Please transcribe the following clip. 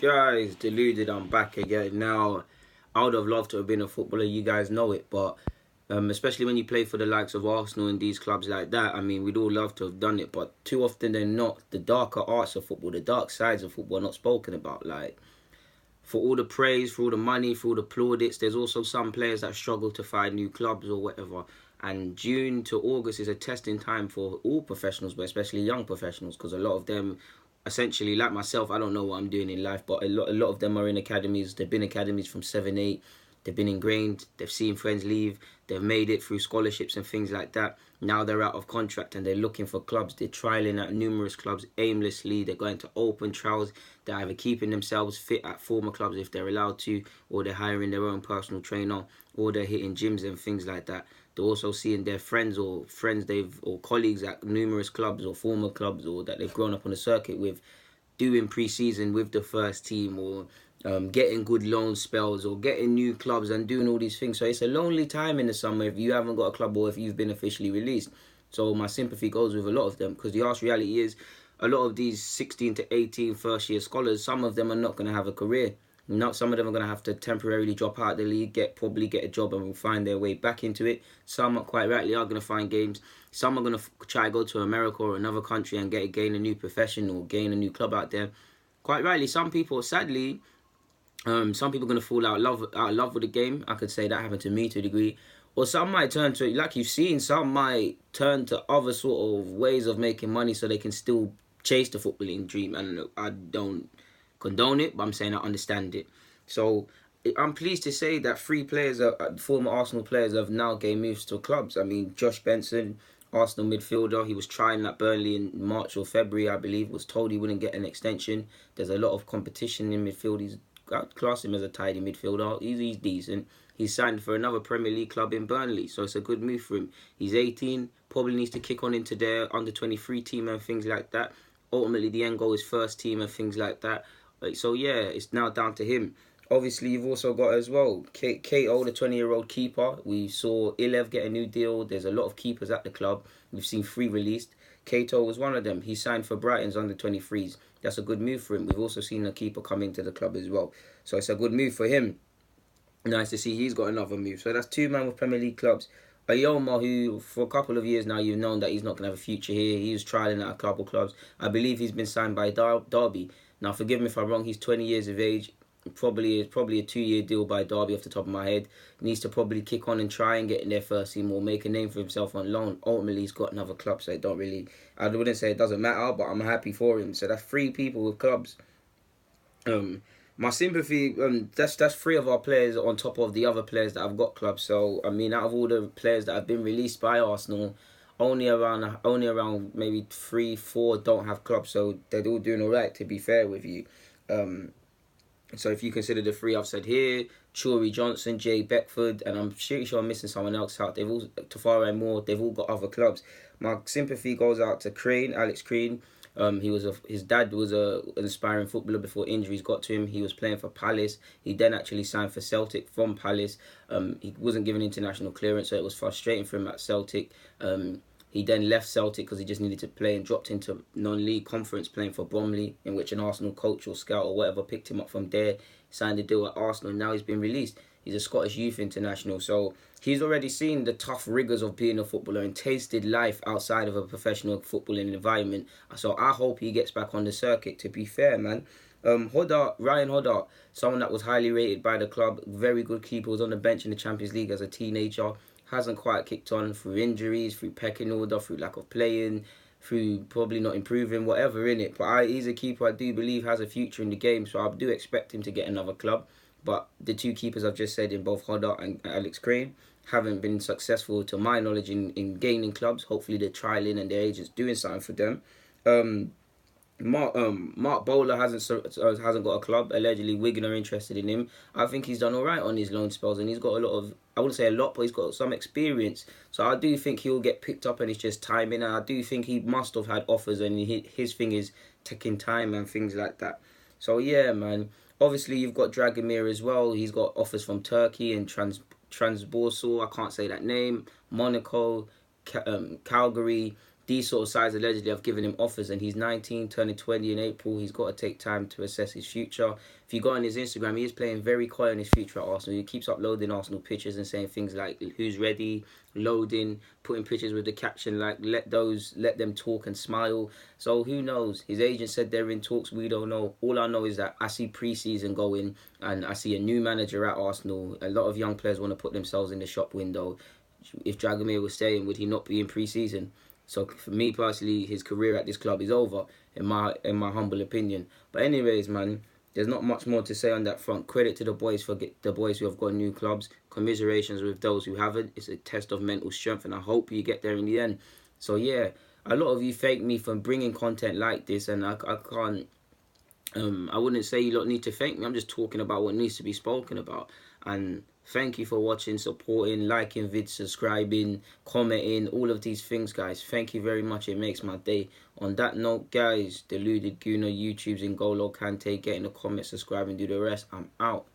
Guys, deluded, I'm back again. Now, I would have loved to have been a footballer, you guys know it, but especially when you play for the likes of Arsenal and these clubs like that, I mean, we'd all love to have done it, but too often than not, the darker arts of football, the dark sides of football are not spoken about. Like, for all the praise, for all the money, for all the plaudits, there's also some players that struggle to find new clubs or whatever. And June to August is a testing time for all professionals, but especially young professionals, because a lot of them, essentially, like myself, I don't know what I'm doing in life, but a lot of them are in academies. They've been academies from 7, 8. They've been ingrained. They've seen friends leave. They've made it through scholarships and things like that. Now they're out of contract and they're looking for clubs. They're trialing at numerous clubs aimlessly. They're going to open trials. They're either keeping themselves fit at former clubs if they're allowed to, or they're hiring their own personal trainer, or they're hitting gyms and things like that. They're also seeing their friends or colleagues at numerous clubs or former clubs or that they've grown up on the circuit with doing pre-season with the first team, or getting good loan spells, or getting new clubs and doing all these things. So it's a lonely time in the summer if you haven't got a club or if you've been officially released. So my sympathy goes with a lot of them, because the harsh reality is a lot of these 16 to 18 first year scholars, some of them are not going to have a career. Not some of them are going to have to temporarily drop out of the league, probably get a job and will find their way back into it. Some, quite rightly, are going to find games. Some are going to try to go to America or another country and gain a new profession or gain a new club out there. Quite rightly, some people, sadly, some people are going to fall out of love with the game. I could say that happened to me to a degree. Or some might turn to, like you've seen, some might turn to other sort of ways of making money so they can still chase the footballing dream. And I don't condone it, but I'm saying I understand it. So I'm pleased to say that 3 players, former Arsenal players, have now gained moves to clubs. I mean, Josh Benson, Arsenal midfielder, he was trying at Burnley in March or February, I believe, was told he wouldn't get an extension. There's a lot of competition in midfield. I'd class him as a tidy midfielder. He's decent. He's signed for another Premier League club in Burnley, so it's a good move for him. He's 18, probably needs to kick on into their under-23 team and things like that. Ultimately, the end goal is first team and things like that. So yeah, it's now down to him. Obviously, you've also got as well Kato, the 20-year-old keeper. We saw Ilev get a new deal. There's a lot of keepers at the club. We've seen 3 released. Kato was one of them. He signed for Brighton's under-23s. That's a good move for him. We've also seen a keeper come into the club as well. So it's a good move for him. Nice to see he's got another move. So that's 2 men with Premier League clubs. Ayoma, who for a couple of years now you've known that he's not going to have a future here. He was trialing at a couple of clubs. I believe he's been signed by Derby. Now, forgive me if I'm wrong. He's 20 years of age. Probably a 2-year deal by Derby off the top of my head. Needs to probably kick on and try and get in their first team or make a name for himself on loan. Ultimately, he's got another club, so I wouldn't say it doesn't matter, but I'm happy for him. So that's 3 people with clubs. My sympathy, that's 3 of our players on top of the other players that have got clubs. So I mean, out of all the players that have been released by Arsenal, only around maybe 3, 4 don't have clubs. So they're all doing all right. To be fair with you, so if you consider the 3 I've said here, Churi Johnson, Jay Beckford, and I'm pretty sure I'm missing someone else out. They've all Tafari Moore. They've all got other clubs. My sympathy goes out to Crane, Alex Crane. His dad was an aspiring footballer before injuries got to him. He was playing for Palace. He then actually signed for Celtic from Palace. He wasn't given international clearance, so it was frustrating for him at Celtic. He then left Celtic because he just needed to play and dropped into non-league conference playing for Bromley, in which an Arsenal coach or scout or whatever picked him up from there, signed a deal at Arsenal, and now he's been released. He's a Scottish youth international, so he's already seen the tough rigours of being a footballer and tasted life outside of a professional footballing environment. So I hope he gets back on the circuit, to be fair, man. Ryan Hoddart, someone that was highly rated by the club, very good keeper, was on the bench in the Champions League as a teenager, hasn't quite kicked on through injuries, through pecking order, through lack of playing, through probably not improving, whatever in it. But he's a keeper I do believe has a future in the game, so I do expect him to get another club. But the 2 keepers I've just said in both Hoddart and Alex Crane haven't been successful to my knowledge in gaining clubs. Hopefully they're trialing and their agents doing something for them. Mark Bowler hasn't got a club. Allegedly Wigan are interested in him. I think he's done alright on his loan spells, and he's got a lot of, I wouldn't say a lot, but he's got some experience. So I do think he'll get picked up, and it's just timing. And I do think he must have had offers, and his thing is taking time and things like that. So yeah, man. Obviously you've got Dragomir as well. He's got offers from Turkey and Transborsal. I can't say that name. Monaco, Calgary. these sort of sides allegedly have given him offers, and he's 19, turning 20 in April. He's got to take time to assess his future. If you go on his Instagram, he is playing very quiet on his future at Arsenal. He keeps uploading Arsenal pictures and saying things like "who's ready," loading, putting pictures with the caption like let them talk and smile. So who knows? His agent said they're in talks. We don't know. All I know is that I see pre-season going, and I see a new manager at Arsenal. A lot of young players want to put themselves in the shop window. If Dragomir was staying, would he not be in pre-season? So for me personally, his career at this club is over, in my humble opinion. But anyways, man, there's not much more to say on that front. Credit to the boys the boys who have got new clubs. Commiserations with those who haven't. It's a test of mental strength, and I hope you get there in the end. So yeah, a lot of you thank me for bringing content like this, and I can't. I wouldn't say you lot need to thank me. I'm just talking about what needs to be spoken about. And thank you for watching, supporting, liking vids, subscribing, commenting, all of these things, guys. Thank you very much. It makes my day. On that note, guys, Deluded Gooner, YouTube's N'Golo Kante. Get in the comments, subscribe, and do the rest. I'm out.